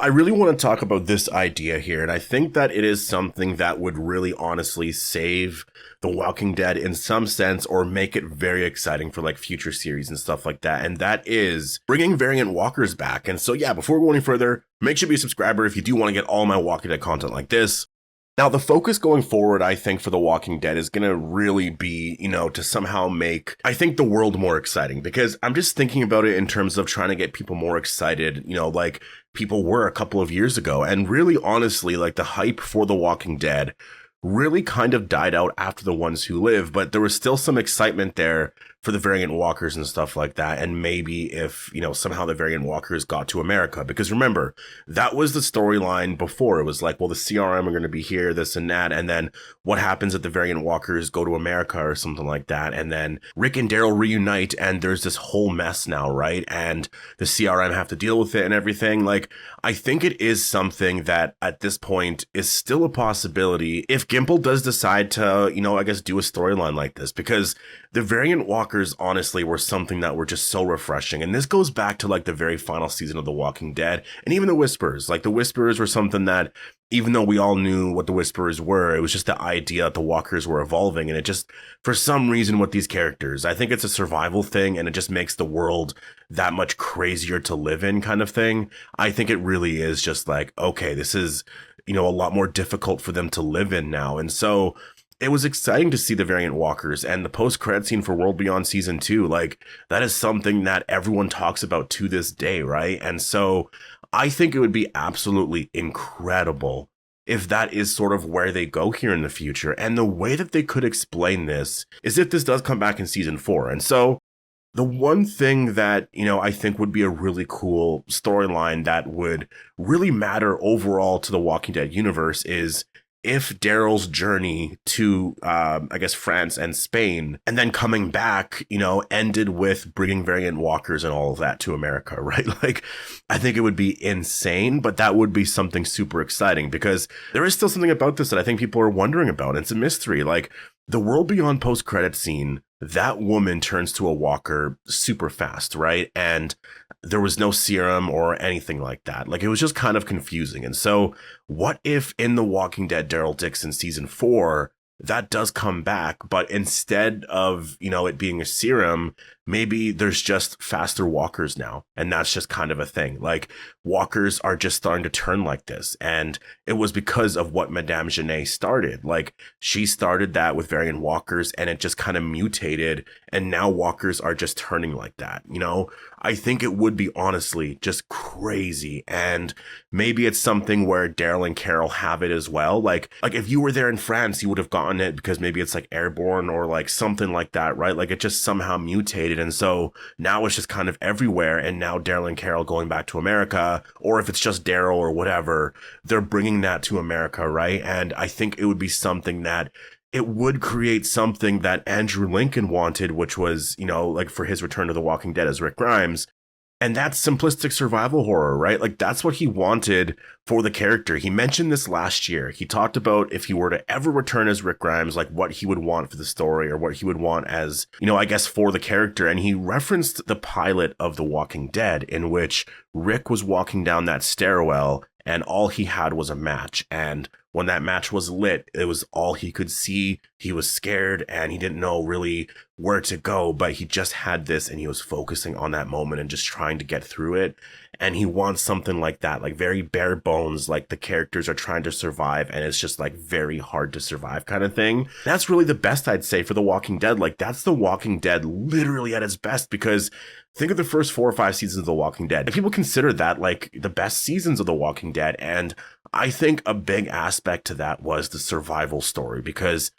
I really want to talk about this idea here, and I think that it is something that would really honestly save The Walking Dead in some sense, or make it very exciting for like future series and stuff like that. And that is bringing variant walkers back. And so, yeah, before we go any further, make sure to be a subscriber if you do want to get all my Walking Dead content like this. Now, the focus going forward, I think, for The Walking Dead is going to really be, to somehow make, I think, the world more exciting, because I'm just thinking about it in terms of trying to get people more excited, like people were a couple of years ago. And really, honestly, like the hype for The Walking Dead really kind of died out after The Ones Who Live, but there was still some excitement there for the variant walkers and stuff like that. And maybe if, somehow the variant walkers got to America, because remember, that was the storyline before. It was like, well, the CRM are going to be here, this and that. And then what happens if the variant walkers go to America or something like that? And then Rick and Daryl reunite and there's this whole mess now, right? And the CRM have to deal with it and everything. Like, I think it is something that at this point is still a possibility if Gimple does decide to, I guess do a storyline like this, because the variant walkers honestly were something that were just so refreshing. And this goes back to like the very final season of The Walking Dead, and even the Whisperers. Like the Whisperers were something that, even though we all knew what the Whisperers were, it was just the idea that the walkers were evolving. And it just, for some reason with these characters, I think it's a survival thing, and it just makes the world that much crazier to live in kind of thing. I think it really is just like, okay, this is, a lot more difficult for them to live in now. And so it was exciting to see the variant walkers, and the post-credit scene for World Beyond Season 2. Like, that is something that everyone talks about to this day, right? And so I think it would be absolutely incredible if that is sort of where they go here in the future. And the way that they could explain this is if this does come back in Season 4. And so the one thing that, I think would be a really cool storyline that would really matter overall to the Walking Dead universe is if Daryl's journey to, France and Spain, and then coming back, ended with bringing variant walkers and all of that to America, right? Like, I think it would be insane, but that would be something super exciting, because there is still something about this that I think people are wondering about. It's a mystery. Like, the World Beyond post-credit scene, that woman turns to a walker super fast, right? And there was no serum or anything like that. Like, it was just kind of confusing. And so what if in The Walking Dead Daryl Dixon Season 4, that does come back, but instead of, it being a serum, maybe there's just faster walkers now. And that's just kind of a thing. Like, walkers are just starting to turn like this. And it was because of what Madame Genet started. Like, she started that with variant walkers, and it just kind of mutated. And now walkers are just turning like that. I think it would be honestly just crazy. And maybe it's something where Daryl and Carol have it as well. Like if you were there in France, you would have gotten it because maybe it's like airborne or like something like that, right? Like, it just somehow mutated. And so now it's just kind of everywhere. And now Daryl and Carol going back to America, or if it's just Daryl or whatever, they're bringing that to America, right? And I think it would be something that it would create something that Andrew Lincoln wanted, which was, like for his return to The Walking Dead as Rick Grimes. And that's simplistic survival horror, right? Like, that's what he wanted for the character. He mentioned this last year. He talked about if he were to ever return as Rick Grimes, like what he would want for the story, or what he would want as, for the character. And he referenced the pilot of The Walking Dead, in which Rick was walking down that stairwell and all he had was a match. And when that match was lit, it was all he could see. He was scared and he didn't know really where to go, but he just had this and he was focusing on that moment and just trying to get through it. And he wants something like that, like very bare bones, like the characters are trying to survive and it's just like very hard to survive kind of thing. That's really the best, I'd say, for The Walking Dead. Like, that's The Walking Dead literally at its best, because think of the first 4 or 5 seasons of The Walking Dead. And people consider that like the best seasons of The Walking Dead. And I think a big aspect to that was the survival story, because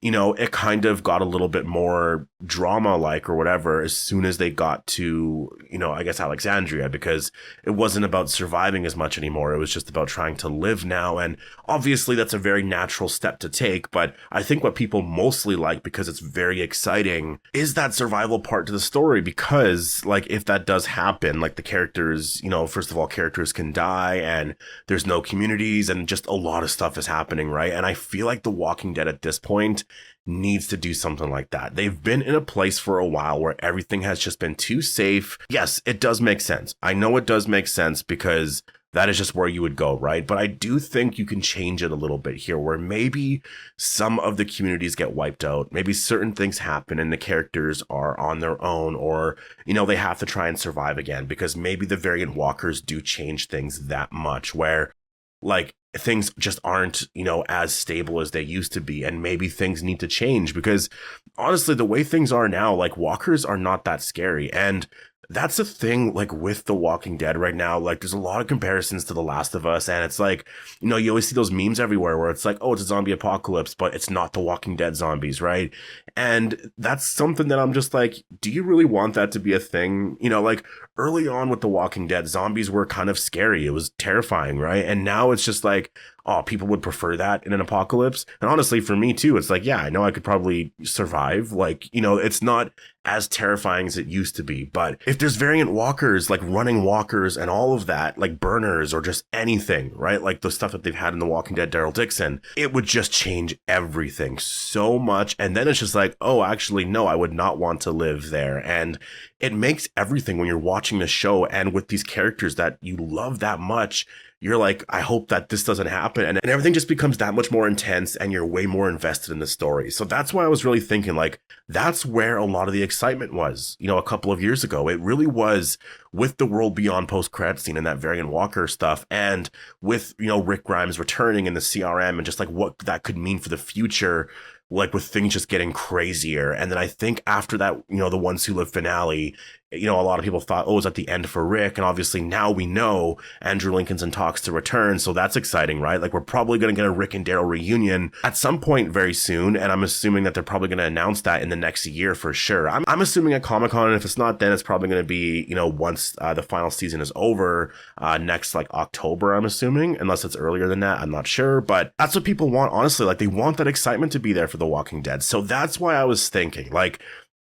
it kind of got a little bit more drama-like or whatever as soon as they got to, Alexandria, because it wasn't about surviving as much anymore. It was just about trying to live now. And obviously that's a very natural step to take. But I think what people mostly like, because it's very exciting, is that survival part to the story. Because like, if that does happen, like the characters, first of all, characters can die and there's no communities and just a lot of stuff is happening, right? And I feel like The Walking Dead at this point needs to do something like that. They've been in a place for a while where everything has just been too safe. Yes, it does make sense. I know it does make sense, because that is just where you would go, right? But I do think you can change it a little bit here, where maybe some of the communities get wiped out. Maybe certain things happen and the characters are on their own, or, they have to try and survive again, because maybe the variant walkers do change things that much, where like things just aren't, as stable as they used to be. And maybe things need to change, because honestly, the way things are now, like walkers are not that scary. And that's the thing, like with The Walking Dead right now, like there's a lot of comparisons to The Last of Us. And it's like, you always see those memes everywhere where it's like, oh, it's a zombie apocalypse, but it's not The Walking Dead zombies, right? And that's something that I'm just like, do you really want that to be a thing? Like early on with The Walking Dead, zombies were kind of scary. It was terrifying, right? And now it's just like, oh, people would prefer that in an apocalypse. And honestly, for me too, it's like, yeah, I know I could probably survive. Like, it's not as terrifying as it used to be. But if there's variant walkers, like running walkers and all of that, like burners or just anything, right? Like the stuff that they've had in The Walking Dead, Daryl Dixon, it would just change everything so much. And then it's just like, oh, actually, no, I would not want to live there. And it makes everything when you're watching the show and with these characters that you love that much, you're like, I hope that this doesn't happen. And everything just becomes that much more intense and you're way more invested in the story. So that's why I was really thinking, like, that's where a lot of the excitement was, a couple of years ago. It really was with the World Beyond post-credit scene and that Variant Walker stuff. And with, Rick Grimes returning in the CRM and just like what that could mean for the future, like with things just getting crazier. And then I think after that, the Ones Who Live finale, a lot of people thought, oh, it's at the end for Rick. And obviously now we know Andrew Lincoln's in talks to return. So that's exciting, right? Like we're probably going to get a Rick and Daryl reunion at some point very soon. And I'm assuming that they're probably going to announce that in the next year for sure. I'm assuming at Comic-Con, and if it's not, then it's probably going to be, once the final season is over, next like October, I'm assuming, unless it's earlier than that. I'm not sure, but that's what people want. Honestly, like they want that excitement to be there for The Walking Dead. So that's why I was thinking, like,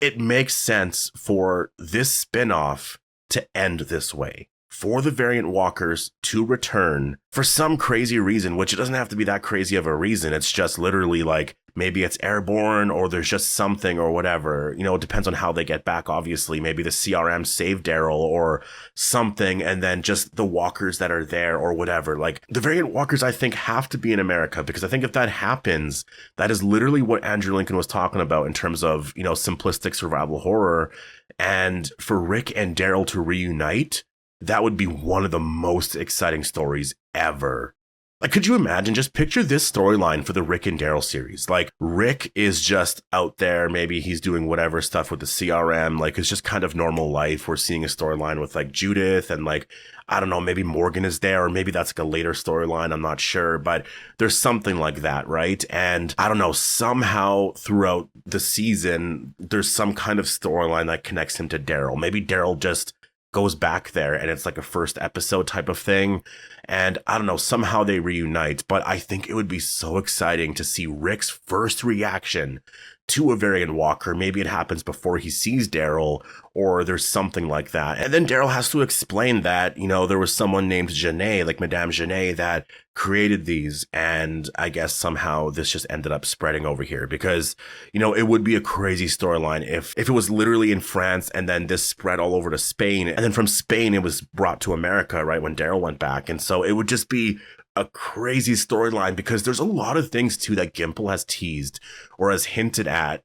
it makes sense for this spin-off to end this way, for the variant walkers to return for some crazy reason, which it doesn't have to be that crazy of a reason. It's just literally like, maybe it's airborne or there's just something or whatever, it depends on how they get back. Obviously, maybe the CRM saved Daryl or something. And then just the walkers that are there or whatever, like the variant walkers, I think have to be in America, because I think if that happens, that is literally what Andrew Lincoln was talking about in terms of, simplistic survival horror. And for Rick and Daryl to reunite, that would be one of the most exciting stories ever. Like, could you imagine? Just picture this storyline for the Rick and Daryl series. Like, Rick is just out there. Maybe he's doing whatever stuff with the CRM. Like, it's just kind of normal life. We're seeing a storyline with, like, Judith and, like, I don't know, maybe Morgan is there, or maybe that's like a later storyline. I'm not sure, but there's something like that, right? And I don't know, somehow throughout the season, there's some kind of storyline that connects him to Daryl. Maybe Daryl just goes back there and it's like a first episode type of thing. And I don't know, somehow they reunite, but I think it would be so exciting to see Rick's first reaction to a variant walker. Maybe it happens before he sees Daryl, or there's something like that. And then Daryl has to explain that, there was someone named Janae, like Madame Janae, that created these. And I guess somehow this just ended up spreading over here, because, it would be a crazy storyline if it was literally in France and then this spread all over to Spain. And then from Spain, it was brought to America, right, when Daryl went back. And so it would just be a crazy storyline, because there's a lot of things too that Gimple has teased or has hinted at,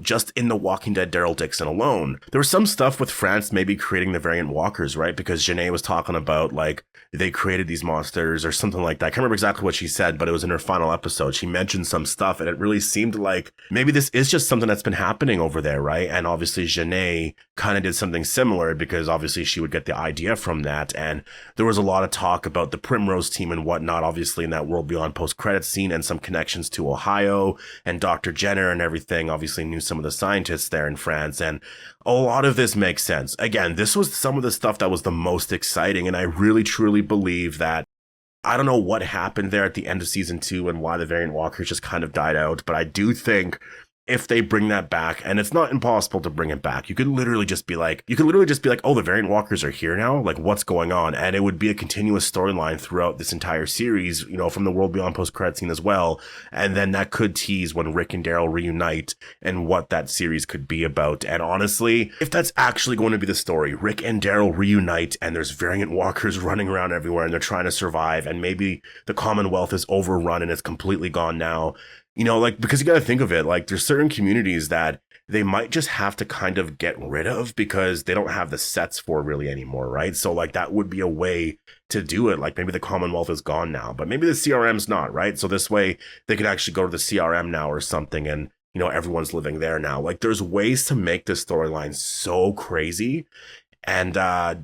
just in The Walking Dead Daryl Dixon alone. There was some stuff with France maybe creating the variant walkers, right? Because Janae was talking about like they created these monsters or something like that. I can't remember exactly what she said, but it was in her final episode. She mentioned some stuff and it really seemed like maybe this is just something that's been happening over there, right? And obviously Janae kind of did something similar, because obviously she would get the idea from that. And there was a lot of talk about the Primrose team and whatnot, obviously in that World Beyond post-credits scene, and some connections to Ohio, and Dr. Jenner and everything obviously knew some of the scientists there in France. And a lot of this makes sense. Again, this was some of the stuff that was the most exciting. And I really, truly believe that, I don't know what happened there at the end of season 2 and why the variant walkers just kind of died out, but I do think if they bring that back, and it's not impossible to bring it back. You could literally just be like, oh, the variant walkers are here now? Like, what's going on? And it would be a continuous storyline throughout this entire series, you know, from the World Beyond post-credit scene as well. And then that could tease when Rick and Daryl reunite and what that series could be about. And honestly, if that's actually going to be the story, Rick and Daryl reunite and there's variant walkers running around everywhere and they're trying to survive, and maybe the Commonwealth is overrun and it's completely gone now. You know, like, because you got to think of it, like, there's certain communities that they might just have to kind of get rid of because they don't have the sets for really anymore, right? So, like, that would be a way to do it. Like, maybe the Commonwealth is gone now, but maybe the CRM's not, right? So this way they could actually go to the CRM now or something, and, you know, everyone's living there now. Like, there's ways to make this storyline so crazy. And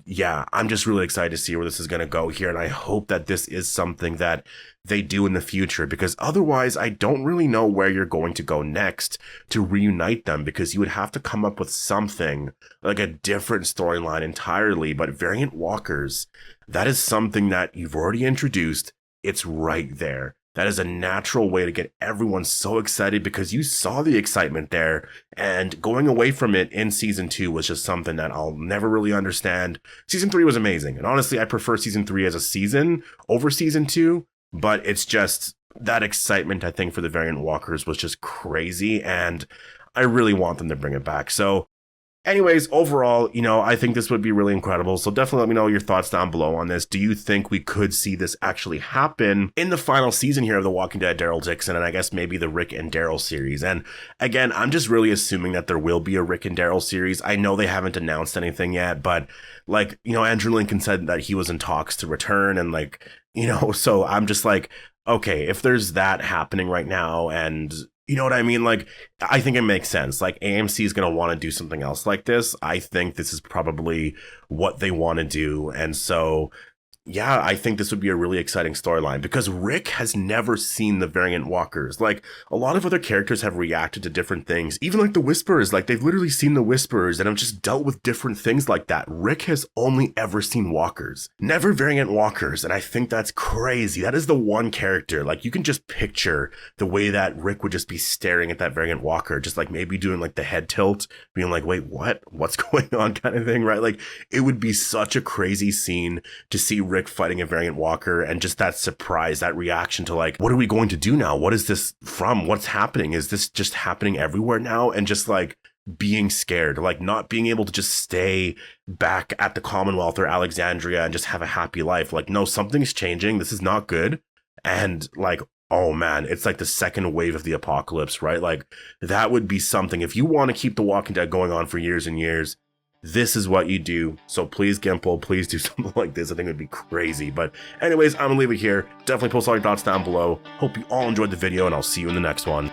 yeah, I'm just really excited to see where this is going to go here. And I hope that this is something that they do in the future, because otherwise I don't really know where you're going to go next to reunite them, because you would have to come up with something like a different storyline entirely. But variant walkers, that is something that you've already introduced. It's right there. That is a natural way to get everyone so excited, because you saw the excitement there, and going away from it in season 2 was just something that I'll never really understand. Season 3 was amazing. And honestly, I prefer season 3 as a season over season 2, but it's just that excitement, I think, for the variant walkers was just crazy. And I really want them to bring it back. So anyways, overall, you know, I think this would be really incredible. So definitely let me know your thoughts down below on this. Do you think we could see this actually happen in the final season here of The Walking Dead, Daryl Dixon, and I guess maybe the Rick and Daryl series? And again, I'm just really assuming that there will be a Rick and Daryl series. I know they haven't announced anything yet, but like, you know, Andrew Lincoln said that he was in talks to return, and like, you know, so I'm just like, okay, if there's that happening right now, and you know what I mean? Like, I think it makes sense. Like, AMC is going to want to do something else like this. I think this is probably what they want to do. And so, yeah, I think this would be a really exciting storyline, because Rick has never seen the variant walkers. Like, a lot of other characters have reacted to different things. Even like the Whisperers, like they've literally seen the Whisperers and have just dealt with different things like that. Rick has only ever seen walkers, never variant walkers. And I think that's crazy. That is the one character, like, you can just picture the way that Rick would just be staring at that variant walker, just like maybe doing like the head tilt, being like, wait, what's going on, kind of thing, right? Like, it would be such a crazy scene to see Rick fighting a variant walker, and just that surprise, that reaction to like, what are we going to do now? What is this from? What's happening? Is this just happening everywhere now? And just like being scared, like not being able to just stay back at the Commonwealth or Alexandria and just have a happy life. Like, no, something's changing. This is not good. And like, oh man, it's like the second wave of the apocalypse, right? Like, that would be something. If you want to keep The Walking Dead going on for years and years, this is what you do. So please, Gimple, please do something like this. I think it would be crazy. But anyways, I'm gonna leave it here. Definitely post all your thoughts down below. Hope you all enjoyed the video, and I'll see you in the next one.